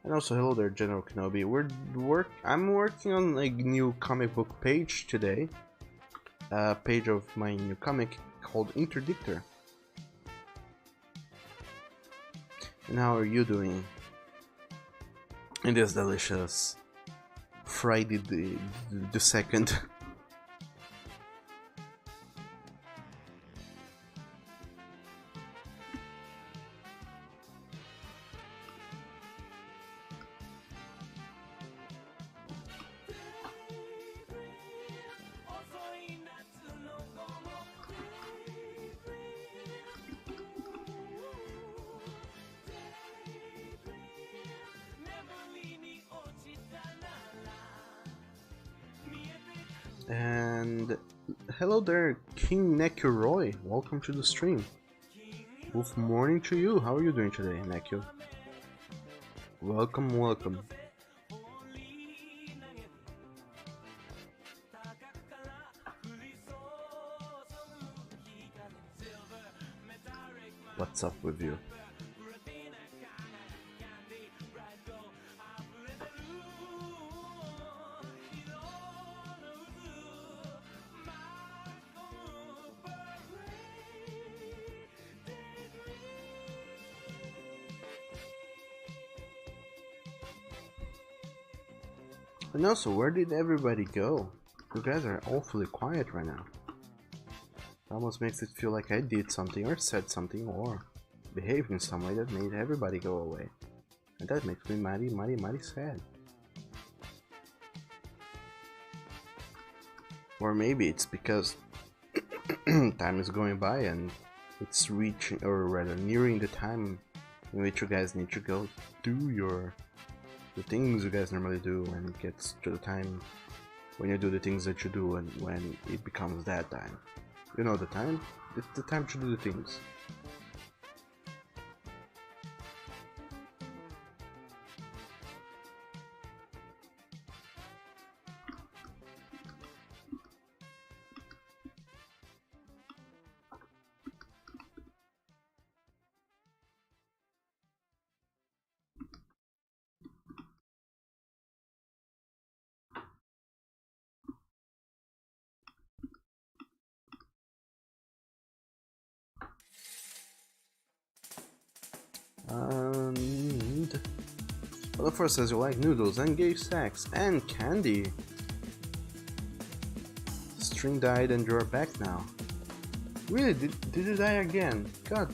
And also, hello there, General Kenobi. I'm working on a new comic book page today. A page of my new comic called Interdictor. And how are you doing in this delicious Friday the 2nd? And hello there, King Nekuro. Welcome to the stream. Good morning to you. How are you doing today, Nekyo? Welcome, welcome. What's up with you? And also, where did everybody go? You guys are awfully quiet right now. It almost makes it feel like I did something or said something or behaved in some way that made everybody go away. And that makes me mighty sad. Or maybe it's because time is going by and it's reaching, or rather nearing the time in which you guys need to go do the things you guys normally do, and it gets to the time when you do the things that you do, and when it becomes that time. You know the time? It's the time to do the things. And Oliver says you like noodles and gay sex and candy. String died and you're back now. Really? Did you die again? God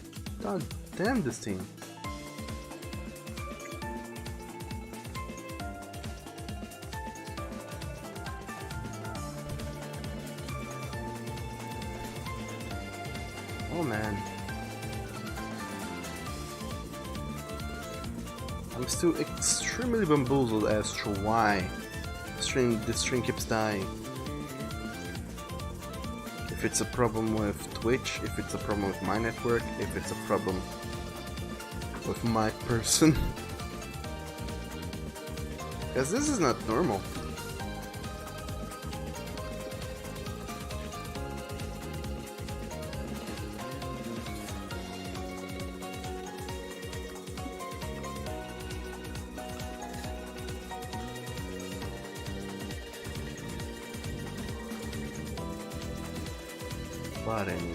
damn this thing. Oh man. I'm still extremely bamboozled as to why the string keeps dying. If it's a problem with Twitch, if it's a problem with my network, if it's a problem with my person. Because this is not normal. But anyway.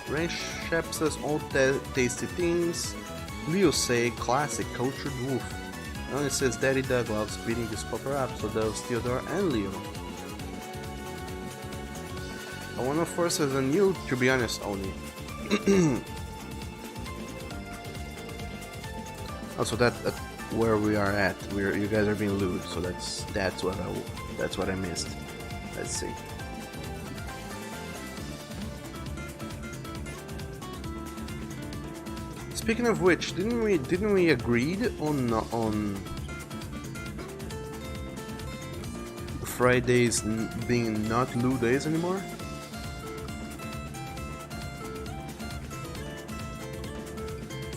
Ray Shep says all tasty things. Leo say classic cultured wolf. And it says Daddy Doug loves beating this popper up, so does Theodore and Leo. I wanna force as a new, to be honest, only. Also, that's where we are at. You guys are being lewd, so that's what I missed. Let's see. Speaking of which, didn't we agreed on Fridays being not lewd days anymore?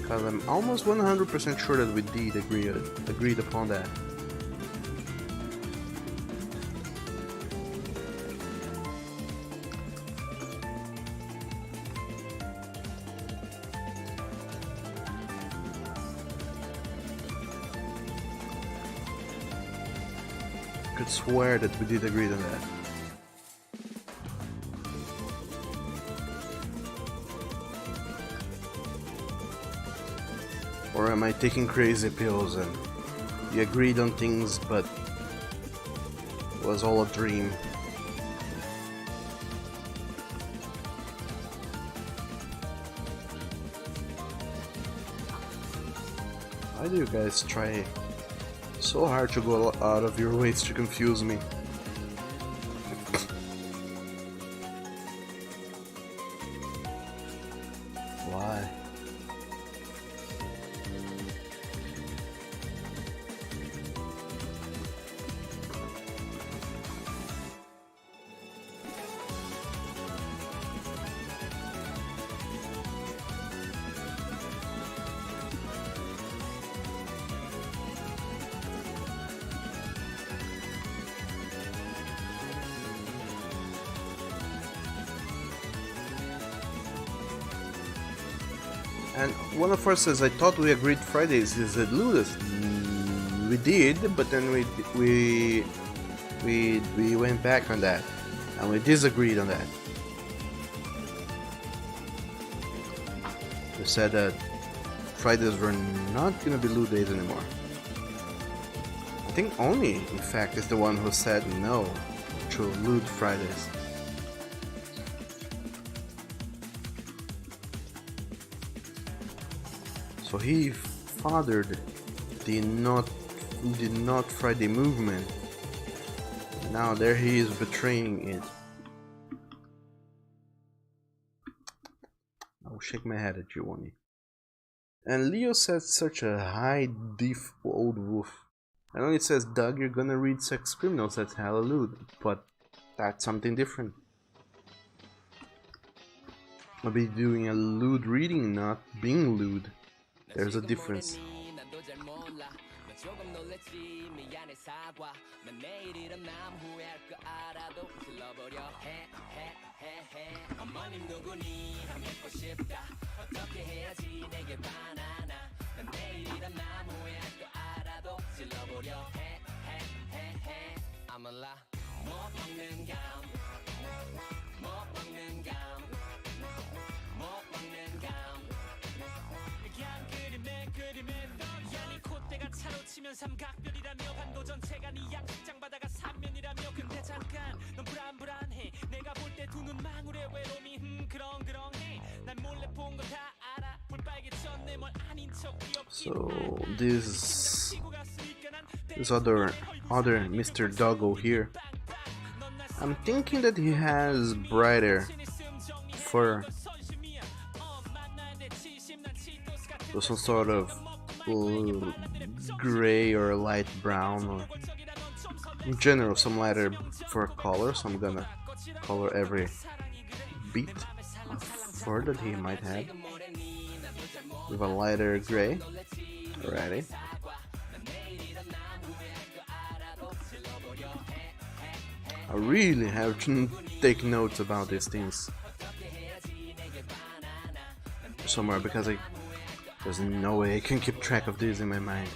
Because I'm almost 100% sure that we did agreed upon that. I could swear that we did agree on that. Or am I taking crazy pills and we agreed on things but it was all a dream? Why do you guys try so hard to go out of your ways to confuse me? Why? And one of us says, I thought we agreed Fridays. Is it Ludus? We did, but then we went back on that, and we disagreed on that. We said that Fridays were not gonna be Lud days anymore. I think Oni, in fact, is the one who said no to Lud Fridays. So he fathered the not Friday movement. Now there he is betraying it. I'll shake my head at you, Oni. And Leo says such a high diff old wolf. And when it says, Doug, you're gonna read Sex Criminals, that's hallelujah. But that's something different. I'll be doing a lewd reading, not being lewd. There's a difference. 삼각별이라며 반도 전체가 네 양식장 바다가 삼면이라며 근데 잠깐 넌 불안해 내가 볼 때 두 눈 망울의 외로움이 그렁그렁해 난 몰래 본 거 다 알아 불빨개졌네 뭘 아닌 척 So this other Mr. Doggo here, I'm thinking that he has brighter fur, or some sort of gray or light brown, or in general some lighter fur color. So I'm gonna color every bit of fur that he might have with a lighter gray. Alrighty. I really have to take notes about these things somewhere, because there's no way I can keep track of these in my mind.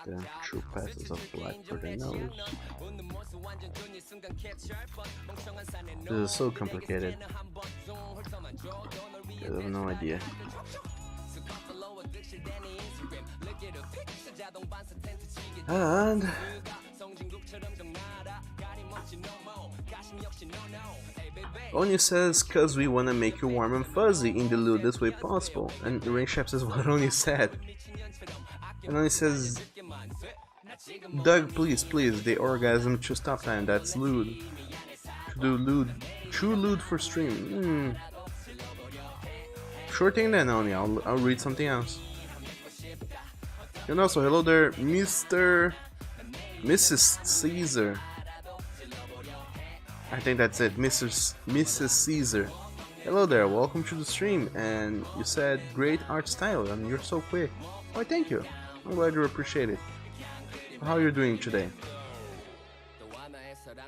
The true passes of black for the nose. This is so complicated. I have no idea. And Oni says, cause we wanna make you warm and fuzzy in the lewdest way possible. And Rainshap says what Oni said. And Oni says, Doug, please, the orgasm to stop time, that's lewd. To do true loot for stream. Sure thing then, Oni. I'll read something else. And also, hello there, Mrs. Caesar. I think that's it, Mrs. Caesar. Hello there, welcome to the stream. And you said great art style, and you're so quick. Oh, thank you. I'm glad you appreciate it. How are you doing today?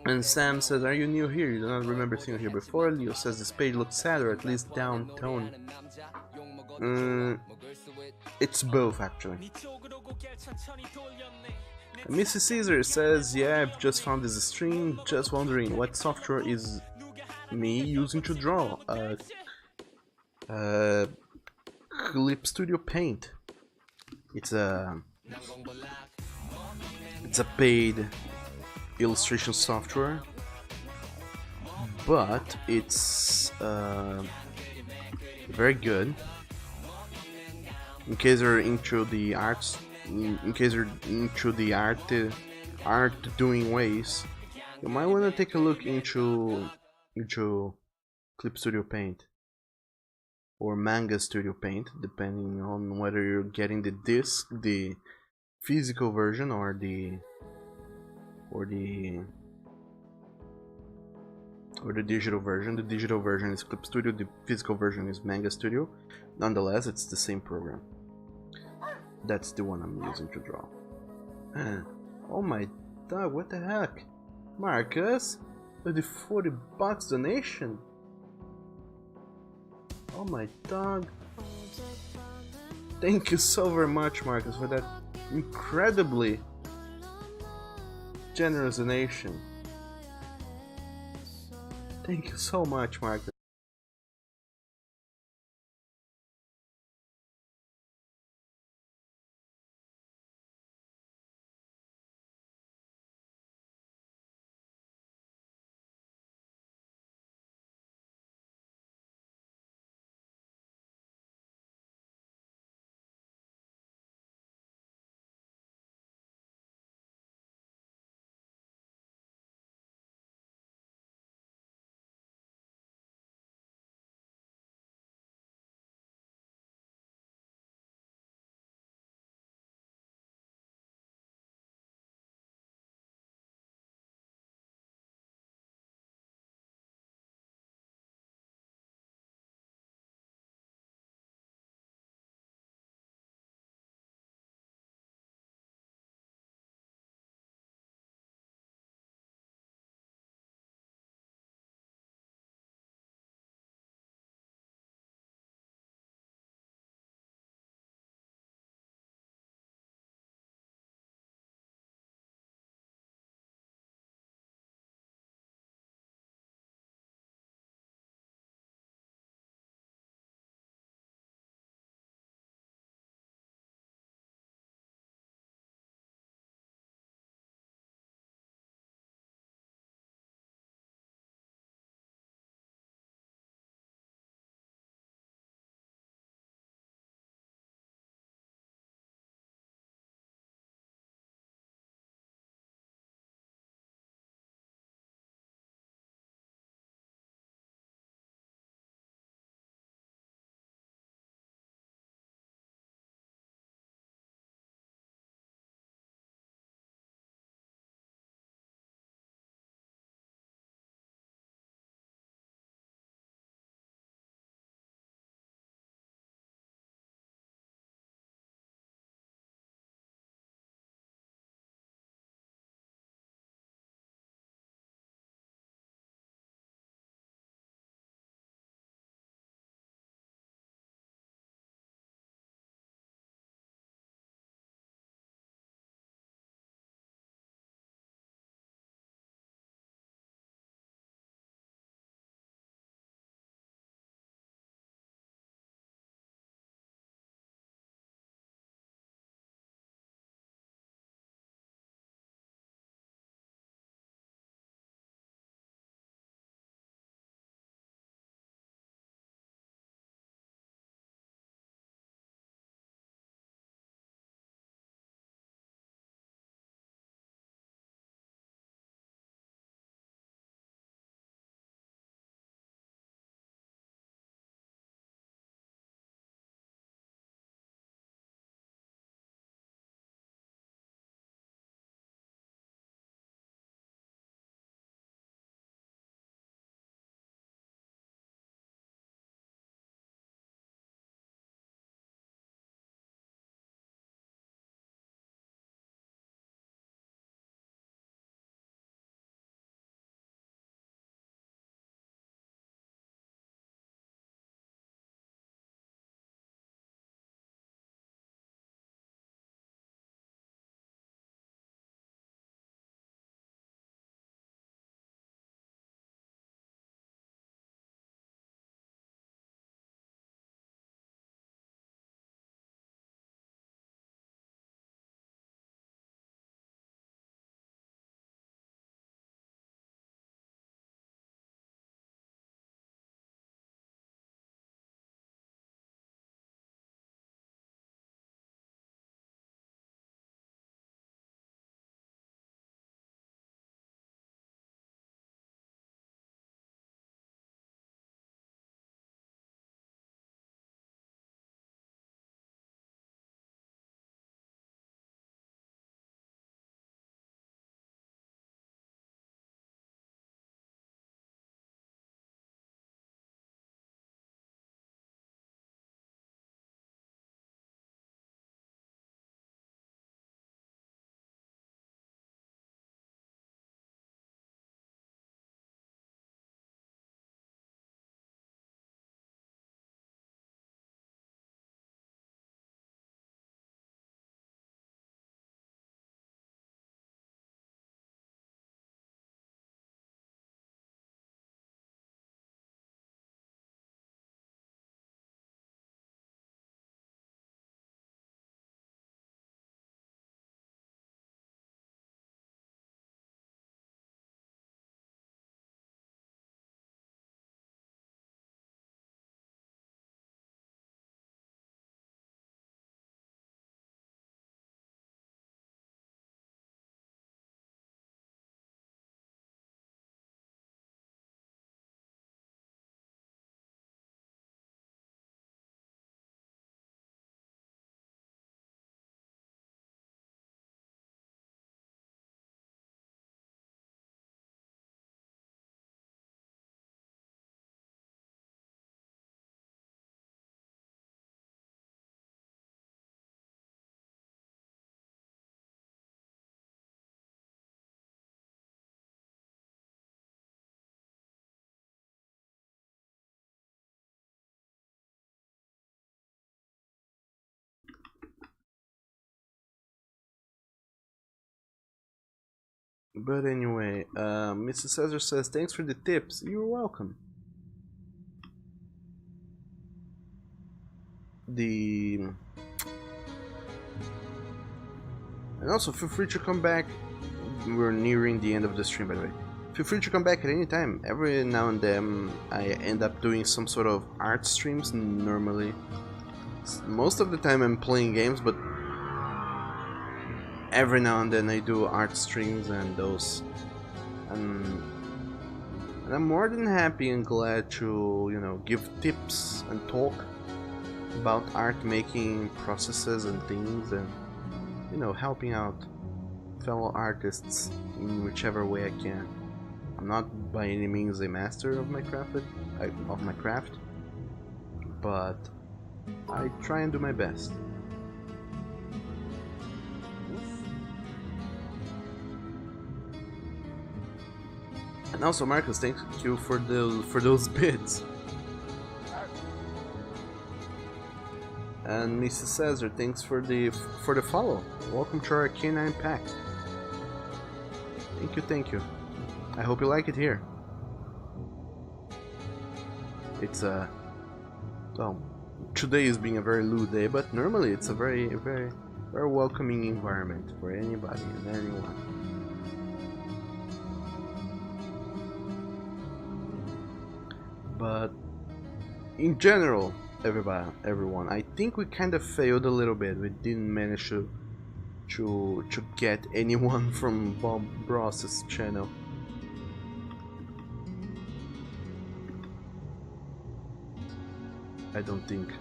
And Sam says, are you new here? You do not remember seeing you here before. Leo says this page looks sad, or at least down tone. It's both, actually. Mrs. Caesar says, yeah, I've just found this stream, just wondering what software is me using to draw. Clip Studio Paint. It's a paid illustration software, but it's very good. In case you're into the arts, in case you're into the art doing ways, you might want to take a look into Clip Studio Paint or Manga Studio Paint, depending on whether you're getting the disc, the physical version, or the digital version. The digital version is Clip Studio, the physical version is Manga Studio. Nonetheless, it's the same program. That's the one I'm using to draw. Oh my dog, what the heck? Marcus? With the 40 bucks donation? Oh my dog. Thank you so very much, Marcus, for that incredibly generous donation. Thank you so much, Marcus. But anyway, Mrs. Cesar says, thanks for the tips. You're welcome. And also, feel free to come back. We're nearing the end of the stream, by the way. Feel free to come back at any time. Every now and then, I end up doing some sort of art streams normally. Most of the time I'm playing games, but every now and then I do art streams and those. And I'm more than happy and glad to, you know, give tips and talk about art making processes and things, and, you know, helping out fellow artists in whichever way I can. I'm not by any means a master of my craft, but I try and do my best. And also, Marcus, thank you for those bids. And Mrs. Cesar, thanks for the follow. Welcome to our Canine Pack. Thank you. I hope you like it here. It's well, today is being a very lewd day, but normally it's a very welcoming environment for anybody and anyone. But in general, everyone, I think we kind of failed a little bit. We didn't manage to get anyone from Bob Ross's channel. I don't think.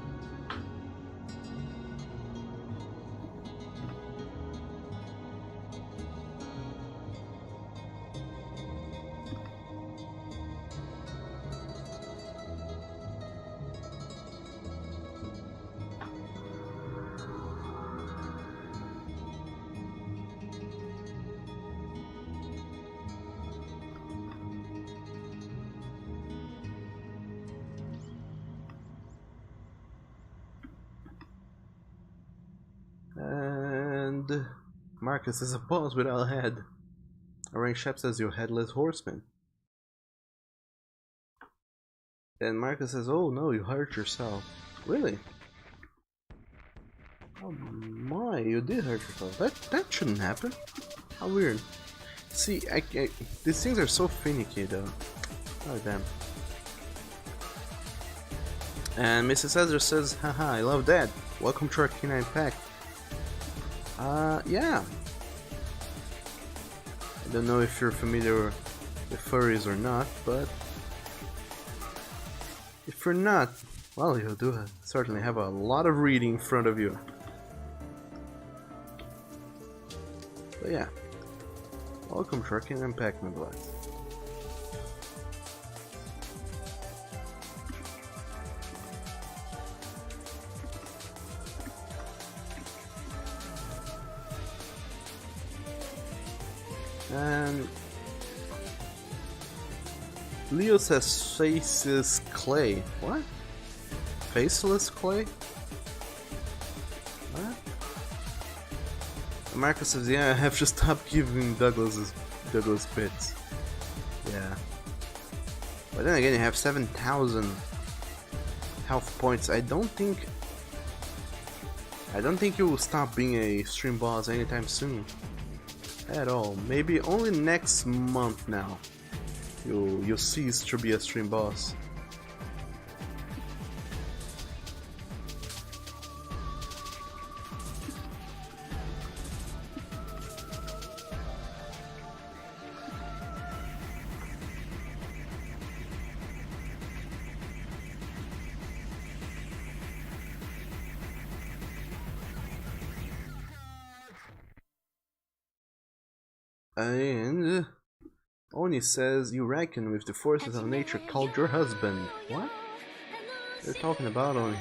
And Marcus is a boss without a head. Orange Shep says you're headless horseman. And Marcus says, oh no, you hurt yourself. Really? Oh my, you did hurt yourself. That shouldn't happen. How weird. See, these things are so finicky though. Oh damn. And Mrs. Cesar says, haha, I love that. Welcome to our Canine Pack. Yeah. I don't know if you're familiar with furries or not, but if you're not, well, you do certainly have a lot of reading in front of you. But yeah, welcome to our Canine Pack, my blood. And Leo says faceless clay. What? Faceless clay? What? And Marcus says, yeah, I have to stop giving Douglas bits. Yeah. But then again, you have 7,000 health points. I don't think you will stop being a stream boss anytime soon. At all. Maybe only next month now you'll cease to be a stream boss. And Oni says, you reckon with the forces of nature called your husband. What? You're talking about Oni.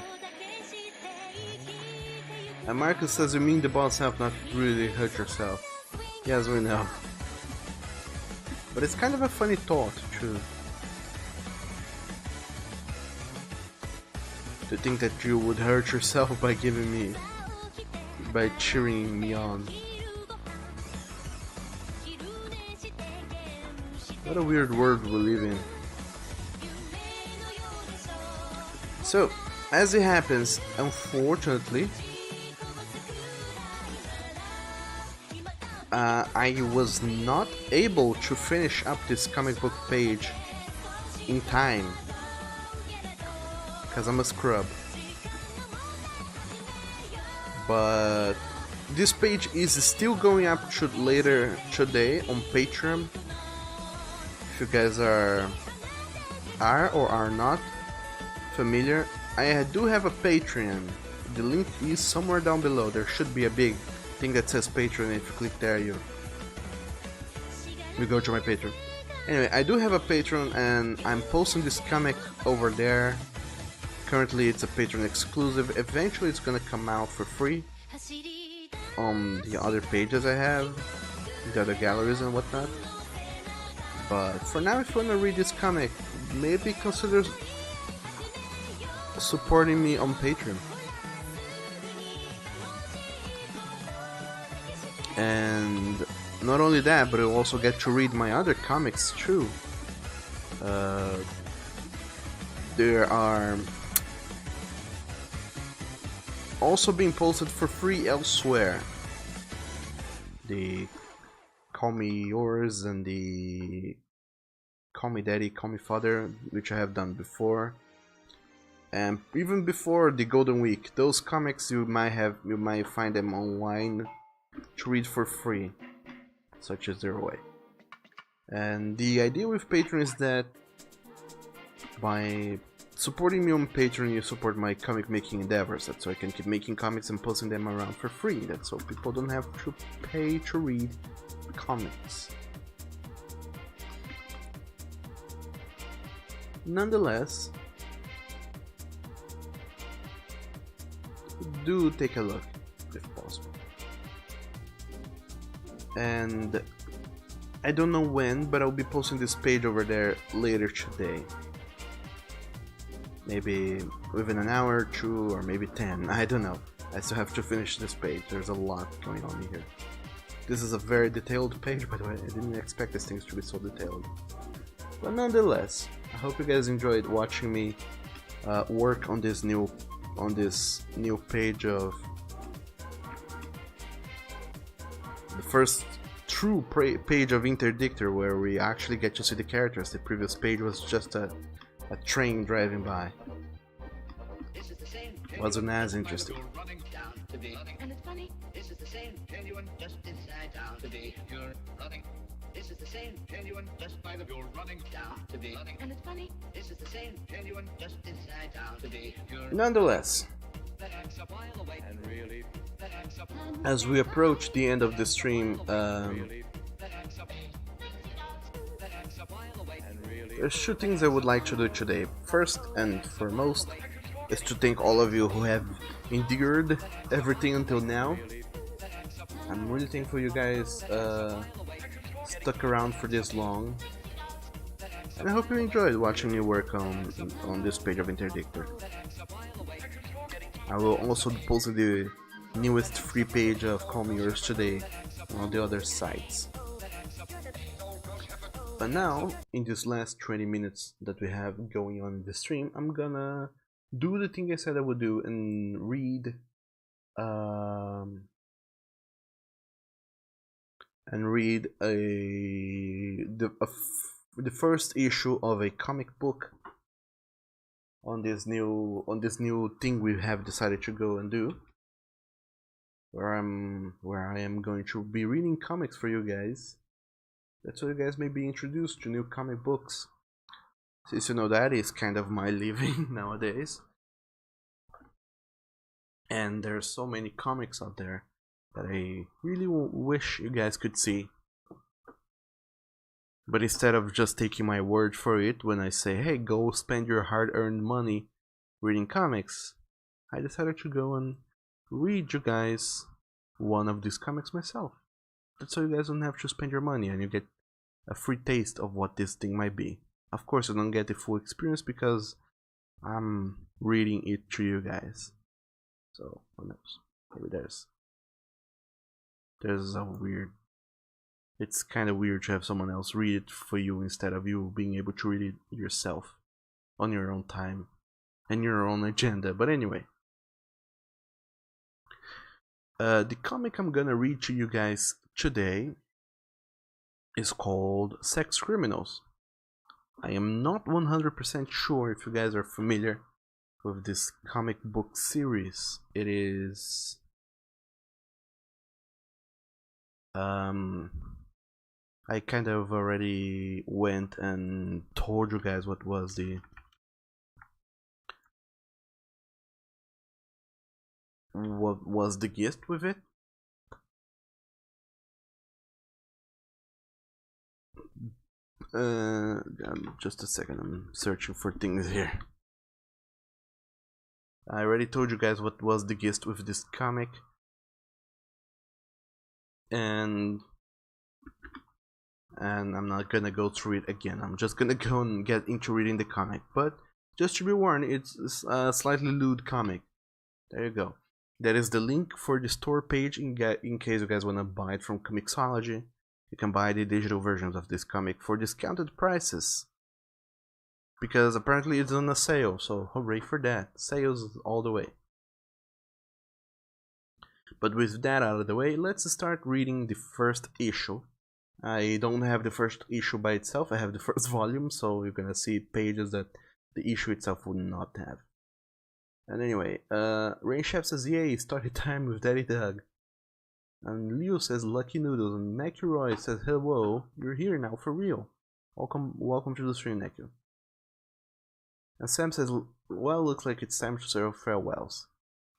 And Marcus says, you mean the boss have not really hurt yourself. Yes, we know. But it's kind of a funny thought, too. To think that you would hurt yourself by cheering me on. What a weird world we live in. So, as it happens, unfortunately, I was not able to finish up this comic book page in time because I'm a scrub. But this page is still going up later today on Patreon. If you guys are or are not familiar, I do have a Patreon. The link is somewhere down below. There should be a big thing that says Patreon. If you click there, you go to my Patreon. Anyway, I do have a Patreon and I'm posting this comic over there. Currently it's a Patreon exclusive. Eventually it's gonna come out for free on the other pages I have, the other galleries and whatnot. But for now, if you wanna read this comic, maybe consider supporting me on Patreon. And not only that, but you'll also get to read my other comics too. There are also being posted for free elsewhere. The Call Me Yours and the Call Me Daddy, Call Me Father, which I have done before. And even before the Golden Week, those comics you might find them online to read for free, such as Zero Way. And the idea with Patreon is that by supporting me on Patreon, you support my comic making endeavors. That's so I can keep making comics and posting them around for free. That's so people don't have to pay to read comics. Nonetheless, do take a look if possible. And I don't know when, but I'll be posting this page over there later today. Maybe within an hour or two, or maybe 10, I don't know. I still have to finish this page, there's a lot going on here. This is a very detailed page, by the way. I didn't expect these things to be so detailed. But nonetheless, I hope you guys enjoyed watching me work on this new page of the first true page of Interdictor, where we actually get to see the characters. The previous page was just a train driving by. Wasn't as interesting. And it's funny. This is the same genuine just inside down to be you're running. This is the same genuine just by the you're running down to be running. And it's funny. This is the same genuine just inside down to be you're Nonetheless, as we approach the end of the stream, there's two things I would like to do today. First and foremost is to thank all of you who have endured everything until now. I'm really thankful you guys stuck around for this long, and I hope you enjoyed watching me work on this page of Interdictor. I will also post the newest free page of Call Me Yours today on the other sites. But now, in this last 20 minutes that we have going on in the stream, I'm gonna do the thing I said I would do and read the first issue of a comic book on this new thing we have decided to go and do, where I am going to be reading comics for you guys. That's so you guys may be introduced to new comic books, since you know that is kind of my living nowadays. And there's so many comics out there that I really wish you guys could see. But instead of just taking my word for it when I say, hey, go spend your hard-earned money reading comics, I decided to go and read you guys one of these comics myself. That's so you guys don't have to spend your money and you get a free taste of what this thing might be. Of course, you don't get the full experience because I'm reading it to you guys. So, who knows? Maybe there's a weird... It's kind of weird to have someone else read it for you instead of you being able to read it yourself on your own time and your own agenda. But anyway, the comic I'm gonna read to you guys today is called Sex Criminals. I am not 100% sure if you guys are familiar with this comic book series. It is I kind of already went and told you guys what was the gist with it. Just a second, I'm searching for things here. I already told you guys what was the gist with this comic, and I'm not gonna go through it again. I'm just gonna go and get into reading the comic. But just to be warned, it's a slightly lewd comic. There you go. That is the link for the store page in case you guys wanna buy it from Comixology. You can buy the digital versions of this comic for discounted prices, because apparently it's on a sale, so hooray for that. Sales all the way. But with that out of the way, let's start reading the first issue. I don't have the first issue by itself, I have the first volume, so you're gonna see pages that the issue itself would not have. And anyway, Rain Chef says, yay, story time with Daddy Doug. And Leo says Lucky Noodles, and McElroy says hello, you're here now for real. Welcome to the stream, Neku. And Sam says, well, looks like it's time to say our farewells.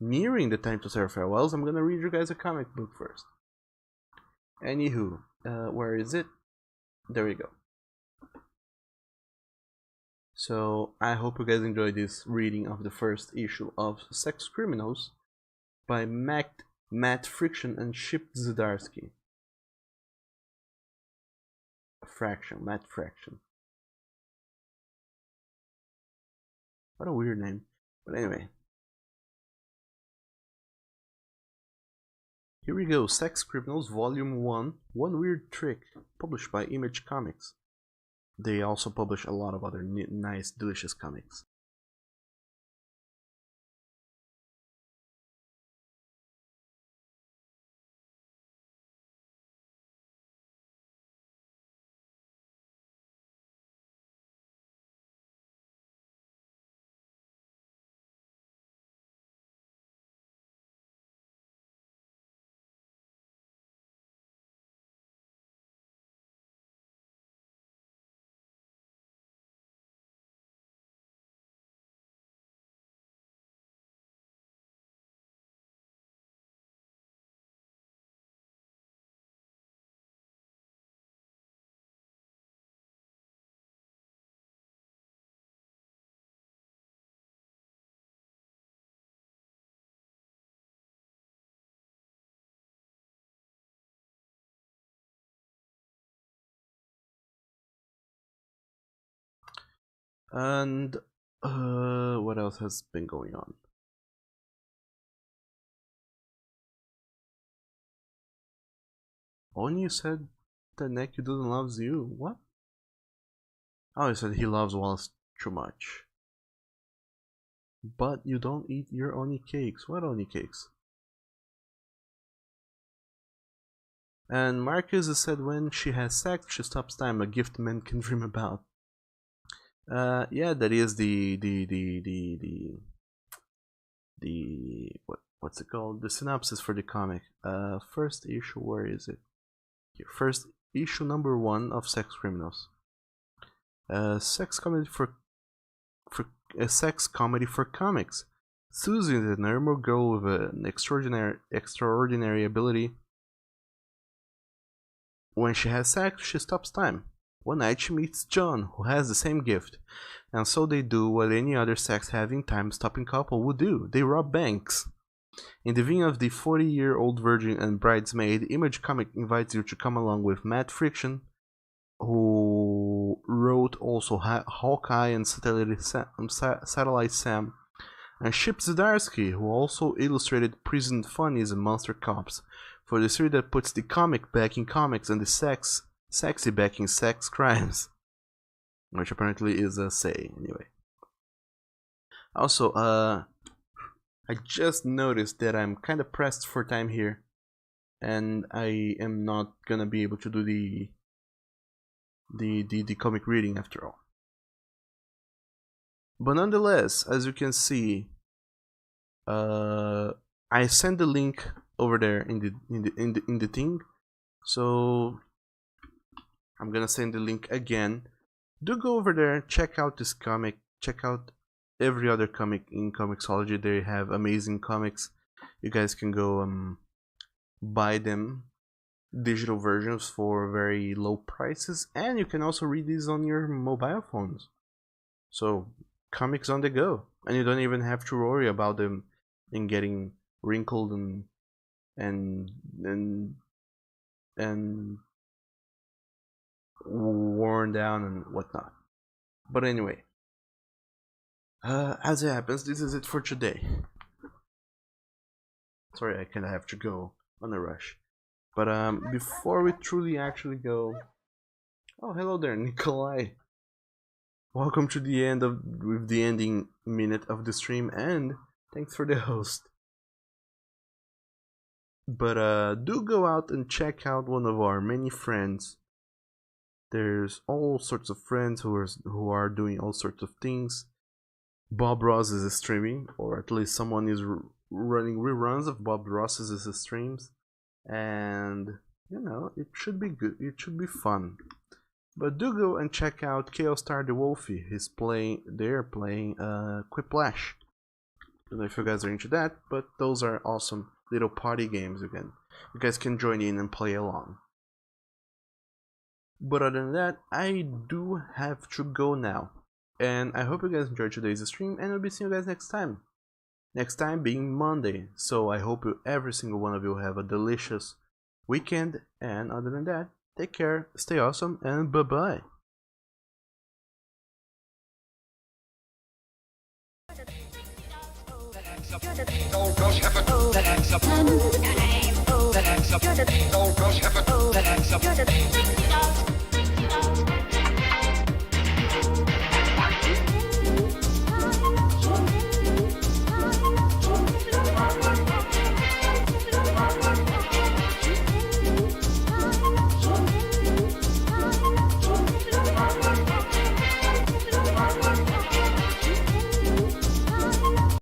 Nearing the time to say our farewells, I'm gonna read you guys a comic book first. Anywho, where is it? There we go. So I hope you guys enjoyed this reading of the first issue of Sex Criminals by Matt Fraction and Chip Zdarsky. Matt Fraction. What a weird name. But anyway. Here we go, Sex Criminals Volume 1, One Weird Trick, published by Image Comics. They also publish a lot of other nice, delicious comics. And what else has been going on? Only said that Neku doesn't loves you. What? Oh, he said he loves Wallace too much. But you don't eat your Oni cakes. What Oni cakes? And Marcus has said when she has sex, she stops time. A gift men can dream about. Yeah, that is what's it called? The synopsis for the comic. First issue. Where is it? Here, first issue number 1 of Sex Criminals. Sex comedy for a sex comedy for comics. Susie is a normal girl with an extraordinary ability. When she has sex, she stops time. One night she meets John, who has the same gift, and so they do what any other sex-having, time-stopping couple would do. They rob banks. In the vein of the 40-year-old virgin and bridesmaid, Image Comic invites you to come along with Matt Fraction, who wrote also Hawkeye and Satellite Sam, and Chip Zdarsky, who also illustrated Prison Funnies and Monster Cops, for the series that puts the comic back in comics and the sexy back in sex crimes, which apparently is a say anyway. Also, I just noticed that I'm kind of pressed for time here, and I am not gonna be able to do the comic reading after all. But nonetheless, as you can see, I sent the link over there in the thing, so I'm gonna send the link again. Do go over there, check out this comic, check out every other comic in Comixology. They have amazing comics. You guys can go buy them, digital versions for very low prices, and you can also read these on your mobile phones. So comics on the go, and you don't even have to worry about them in getting wrinkled and worn down and whatnot. But anyway, as it happens, this is it for today. Sorry, I kinda have to go on a rush. But before we truly actually go, oh hello there, Nikolai. Welcome to the end with the ending minute of the stream, and thanks for the host. But do go out and check out one of our many friends. There's all sorts of friends who are doing all sorts of things. Bob Ross is streaming, or at least someone is running reruns of Bob Ross's streams, and you know, it should be good. It should be fun. But do go and check out Chaos Star the Wolfie. They're playing Quiplash. I don't know if you guys are into that, but those are awesome little party games. You guys can join in and play along. But other than that, I do have to go now. And I hope you guys enjoyed today's stream, and I'll be seeing you guys next time. Next time being Monday. So I hope every single one of you have a delicious weekend. And other than that, take care, stay awesome, and bye-bye. Old Ross Heffer. That hangs up. That hangs up. Old Ross Heffer. That hangs up.